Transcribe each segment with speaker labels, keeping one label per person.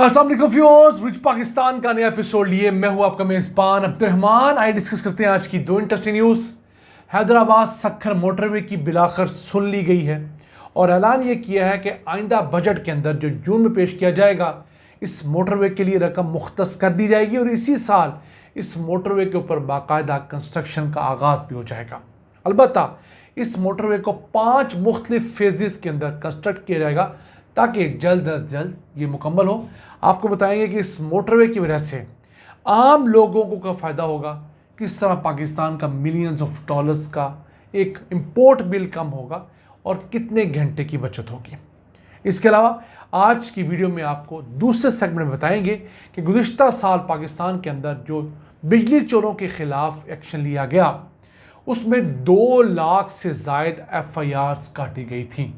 Speaker 1: अस्सलाम वालेकुम viewers, rich Pakistan का नया एपिसोड लिए मैं हूं आपका मेजबान अब्दुर्रहमान। आइए डिस्कस करते हैं आज की दो interesting news. Hyderabad Sukkur motorway की बिलाखर सुन ली गई है और ऐलान ये किया है कि आइंदा बजट के अंदर जो जून में पेश किया जाएगा, इस मोटरवे के लिए रकम मुख्तस कर दी जाएगी और इसी साल इस मोटरवे के ऊपर बाकायदा कंस्ट्रक्शन का आगाज़ भी हो जाएगा। अलबत्ता इस मोटरवे को 5 मुख्तलिफ फेजेस के अंदर कंस्ट्रक्ट किया जाएगा ताकि जल्द अज जल्द ये मुकम्मल हो। आपको बताएंगे कि इस मोटरवे की वजह से आम लोगों को क्या फ़ायदा होगा, किस तरह पाकिस्तान का मिलियंस ऑफ डॉलर्स का एक इंपोर्ट बिल कम होगा और कितने घंटे की बचत होगी। इसके अलावा आज की वीडियो में आपको दूसरे सेगमेंट में बताएंगे कि गुज़िश्ता साल पाकिस्तान के अंदर जो बिजली चोरों के ख़िलाफ़ एक्शन लिया गया, उसमें 2 लाख से ज़ायद FIRs काटी गई थी।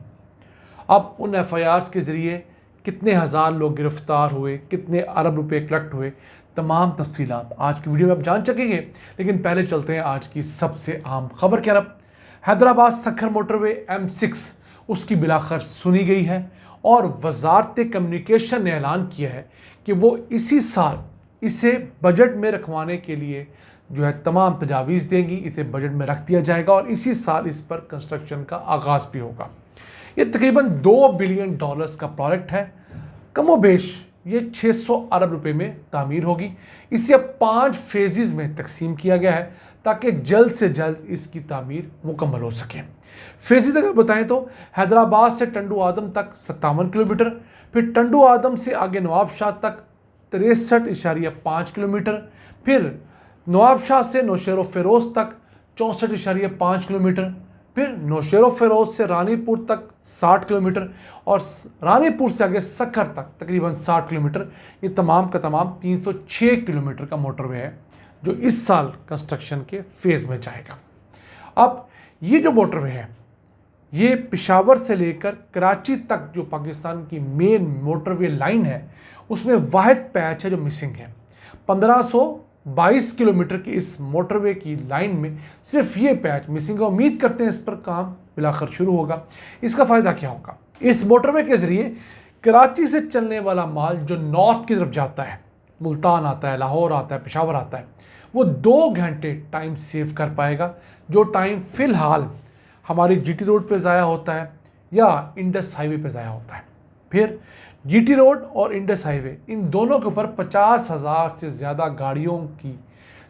Speaker 1: अब उन FIRs के ज़रिए कितने हज़ार लोग गिरफ़्तार हुए, कितने अरब रुपए कलेक्ट हुए, तमाम तफसीलात आज की वीडियो में आप जान सकेंगे। लेकिन पहले चलते हैं आज की सबसे आम खबर की तरफ। हैदराबाद सक्खर मोटरवे M6 उसकी बिलाखर सुनी गई है और वजारत कम्युनिकेशन ने ऐलान किया है कि वो इसी साल इसे बजट में रखवाने के लिए जो है तमाम तजावीज़ देंगी। इसे बजट में रख दिया जाएगा और इसी साल इस पर कंस्ट्रक्शन का आगाज़ भी होगा। ये तकरीबन $2 बिलियन का प्रोजेक्ट है। कमोबेश ये 600 अरब रुपए में तामीर होगी। इसे अब 5 फेजेस में तकसीम किया गया है ताकि जल्द से जल्द इसकी तामीर मुकम्मल हो सके। फेजेस अगर बताएं तो हैदराबाद से टंडू आदम तक 57 किलोमीटर, फिर टंडू आदम से आगे नवाबशाह तक 63.5 किलोमीटर, फिर नवाबशाह से नौशेरो फेरोज़ तक 64.5 किलोमीटर, फिर नौशेरो फेरोज़ से रानीपुर तक 60 किलोमीटर और रानीपुर से आगे सक्खर तक तकरीबन 60 किलोमीटर। ये तमाम का तमाम 306 किलोमीटर का मोटरवे है जो इस साल कंस्ट्रक्शन के फेज़ में जाएगा। अब ये जो मोटरवे है ये पेशावर से लेकर कराची तक जो पाकिस्तान की मेन मोटरवे लाइन है उसमें वाहिद पैच है जो मिसिंग है। 1522 किलोमीटर की इस मोटरवे की लाइन में सिर्फ ये पैच मिसिंग है। उम्मीद करते हैं इस पर काम बिलाखर शुरू होगा। इसका फ़ायदा क्या होगा? इस मोटरवे के ज़रिए कराची से चलने वाला माल जो नॉर्थ की तरफ जाता है, मुल्तान आता है, लाहौर आता है, पेशावर आता है, वो 2 घंटे टाइम सेव कर पाएगा, जो टाइम फ़िलहाल हमारी GT रोड पे ज़ाया होता है या इंडस हाईवे पे ज़ाया होता है। फिर GT रोड और इंडस हाईवे इन दोनों के ऊपर 50,000 से ज़्यादा गाड़ियों की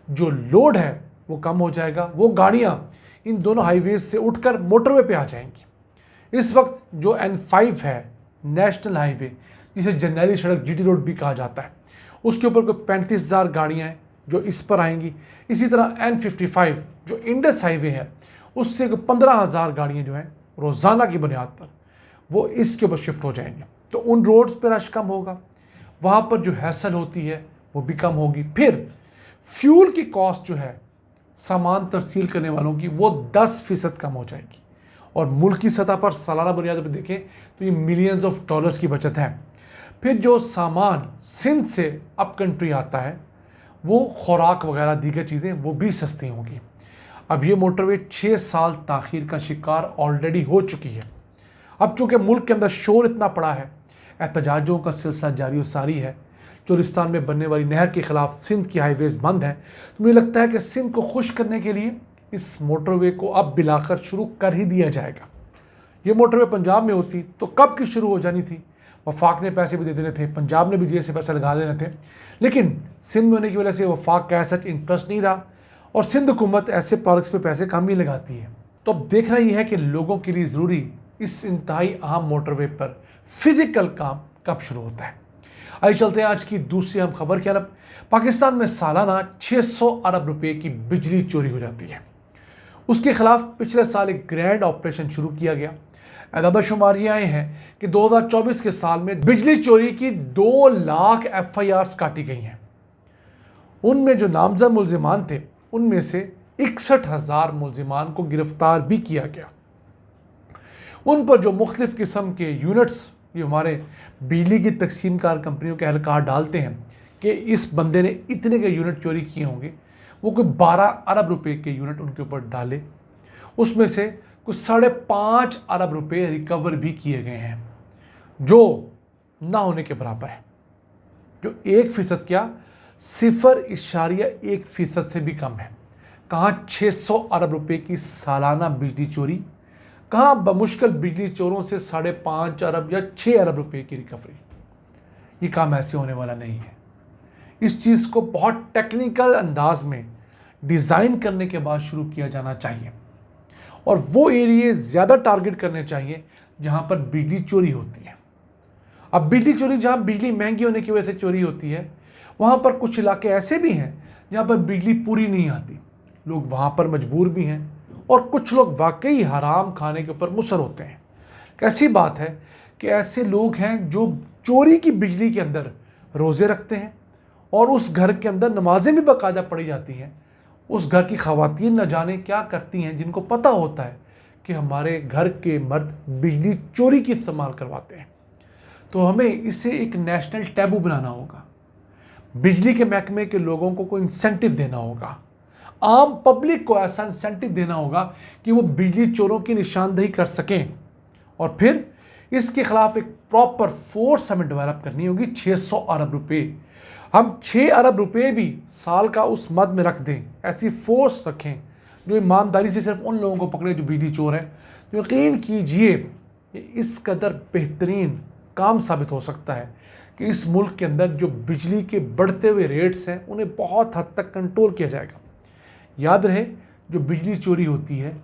Speaker 1: जो लोड है वो कम हो जाएगा। वो गाड़ियाँ इन दोनों हाईवेज से उठकर मोटरवे पे आ जाएंगी। इस वक्त जो N5 है, नेशनल हाईवे जिसे जर्नैली सड़क GT रोड भी कहा जाता है, उसके ऊपर कोई 35,000 गाड़ियाँ हैं जो इस पर आएंगी। इसी तरह N55 जो इंडस हाईवे है उससे 15,000 गाड़ियाँ जो हैं रोज़ाना की बुनियाद पर वो इसके ऊपर शिफ्ट हो जाएंगे। तो उन रोड्स पर रश कम होगा, वहाँ पर जो हैसल होती है वो भी कम होगी। फिर फ्यूल की कॉस्ट जो है सामान तरसील करने वालों की वो 10% कम हो जाएगी और मुल्क की सतह पर सालाना बुनियाद पर देखें तो ये मिलियंस ऑफ डॉलर्स की बचत है। फिर जो सामान सिंध से अप कंट्री आता है वो खुराक वगैरह दीगर चीज़ें वो भी सस्ती होंगी। अब ये मोटरवे 6 साल ताख़ीर का शिकार ऑलरेडी हो चुकी है। अब चूँकि मुल्क के अंदर शोर इतना पड़ा है, एहतजाजों का सिलसिला जारी व सारी है, चोरिस्तान में बनने वाली नहर के ख़िलाफ़ सिंध की हाईवेज़ बंद हैं, तो मुझे लगता है कि सिंध को खुश करने के लिए इस मोटरवे को अब बिलाखर शुरू कर ही दिया जाएगा। ये मोटरवे पंजाब में होती तो कब की शुरू हो जानी थी। वफाक ने पैसे भी दे देने थे, पंजाब ने भी जेब से पैसा लगा देने थे, लेकिन सिंध में होने की वजह से वफाक का ऐसा इंटरेस्ट नहीं रहा और सिंध हुकूमत ऐसे प्रोजेक्ट्स पे पैसे कम ही लगाती है। तो अब देखना ये है कि लोगों के लिए ज़रूरी इस इंतहाई अहम मोटरवे पर फिजिकल काम कब शुरू होता है। आइए चलते हैं आज की दूसरी अहम खबर की तरफ। पाकिस्तान में सालाना 600 अरब रुपए की बिजली चोरी हो जाती है। उसके खिलाफ पिछले साल एक ग्रैंड ऑपरेशन शुरू किया गया। एदादशुमारियाँ हैं कि 2024 के साल में बिजली चोरी की 2 लाख FIRs काटी गई हैं। उनमें जो नामजद मुल्जिमान थे उनमें से 61,000 मुल्जिमान को गिरफ्तार भी किया गया। उन पर जो मुख्तलिफ़ किस्म के यूनिट्स ये हमारे बिजली की तकसीम कार कंपनियों के एहलकार डालते हैं कि इस बंदे ने इतने के यूनिट चोरी किए होंगे, वो कोई 12 अरब रुपए के यूनिट उनके ऊपर डाले। उसमें से कुछ 5.5 अरब रुपए रिकवर भी किए गए हैं जो ना होने के बराबर है। जो 1% क्या 0.1% से भी कम है। कहाँ 600 अरब रुपए की सालाना बिजली चोरी, कहाँ बमुश्किल बिजली चोरों से 5.5 अरब या 6 अरब रुपए की रिकवरी। ये काम ऐसे होने वाला नहीं है। इस चीज़ को बहुत टेक्निकल अंदाज में डिज़ाइन करने के बाद शुरू किया जाना चाहिए और वो एरिए ज़्यादा टारगेट करने चाहिए जहाँ पर बिजली चोरी होती है। अब बिजली चोरी जहाँ बिजली महंगी होने की वजह से चोरी होती है, वहाँ पर कुछ इलाके ऐसे भी हैं जहाँ पर बिजली पूरी नहीं आती, लोग वहाँ पर मजबूर भी हैं और कुछ लोग वाकई हराम खाने के ऊपर मुसर होते हैं। कैसी बात है कि ऐसे लोग हैं जो चोरी की बिजली के अंदर रोज़े रखते हैं और उस घर के अंदर नमाजें भी बाकायदा पढ़ी जाती हैं। उस घर की ख़वातीन न जाने क्या करती हैं, जिनको पता होता है कि हमारे घर के मर्द बिजली चोरी की इस्तेमाल करवाते हैं। तो हमें इसे एक नेशनल टैबू बनाना होगा। बिजली के महकमे के लोगों को कोई इंसेंटिव देना होगा, आम पब्लिक को ऐसा इंसेंटिव देना होगा कि वो बिजली चोरों की निशानदेही कर सकें और फिर इसके खिलाफ एक प्रॉपर फोर्स हमें डेवलप करनी होगी। 600 अरब रुपए, हम 6 अरब रुपए भी साल का उस मद में रख दें, ऐसी फोर्स रखें जो ईमानदारी से सिर्फ उन लोगों को पकड़े जो बिजली चोर हैं। तो यकीन कीजिए इस कदर बेहतरीन काम साबित हो सकता है कि इस मुल्क के अंदर जो बिजली के बढ़ते हुए रेट्स हैं उन्हें बहुत हद तक कंट्रोल किया जाएगा। याद रहे, जो बिजली चोरी होती है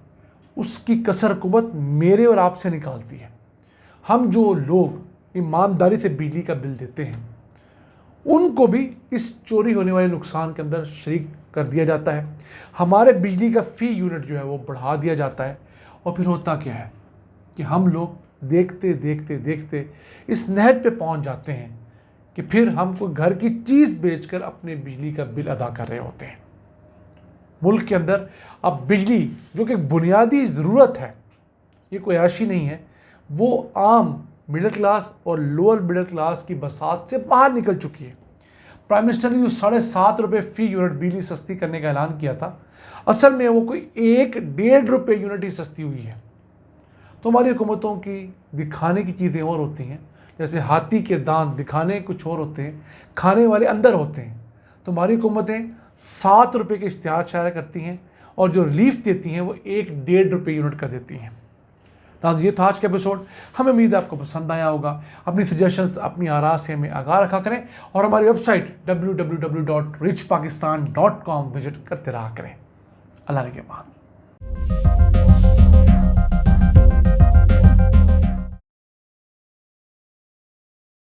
Speaker 1: उसकी कसर हुकूमत मेरे और आपसे निकालती है। हम जो लोग ईमानदारी से बिजली का बिल देते हैं उनको भी इस चोरी होने वाले नुकसान के अंदर शरीक कर दिया जाता है। हमारे बिजली का फ़ी यूनिट जो है वो बढ़ा दिया जाता है और फिर होता क्या है कि हम लोग देखते देखते देखते इस नहज पे पहुंच जाते हैं कि फिर हम कोई घर की चीज़ बेचकर अपने बिजली का बिल अदा कर रहे होते हैं। मुल्क के अंदर अब बिजली जो कि बुनियादी ज़रूरत है, ये कोई ऐशी नहीं है, वो आम मिडिल क्लास और लोअर मिडिल क्लास की बसात से बाहर निकल चुकी है। प्राइम मिनिस्टर ने जो 7.5 रुपये फ़ी यूनिट बिजली सस्ती करने का ऐलान किया था, असल में वो कोई 1-1.5 रुपये यूनिट ही सस्ती हुई है। तो हमारी हुकूमतों की दिखाने की चीज़ें और होती हैं, जैसे हाथी के दांत दिखाने कुछ और होते हैं, खाने वाले अंदर होते हैं। तो हमारी हुकूमतें 7 रुपये के इश्तिहार शाया करती हैं और जो रिलीफ देती हैं वो 1-1.5 रुपये यूनिट का देती हैं। ये था आज का एपिसोड। हमें उम्मीद है आपको पसंद आया होगा। अपनी सजेशंस, अपनी आरा से हमें आगाह रखा करें और हमारी वेबसाइट www.richpakistan.com विजिट करते रहा करें। अल्लाह ने के बाद।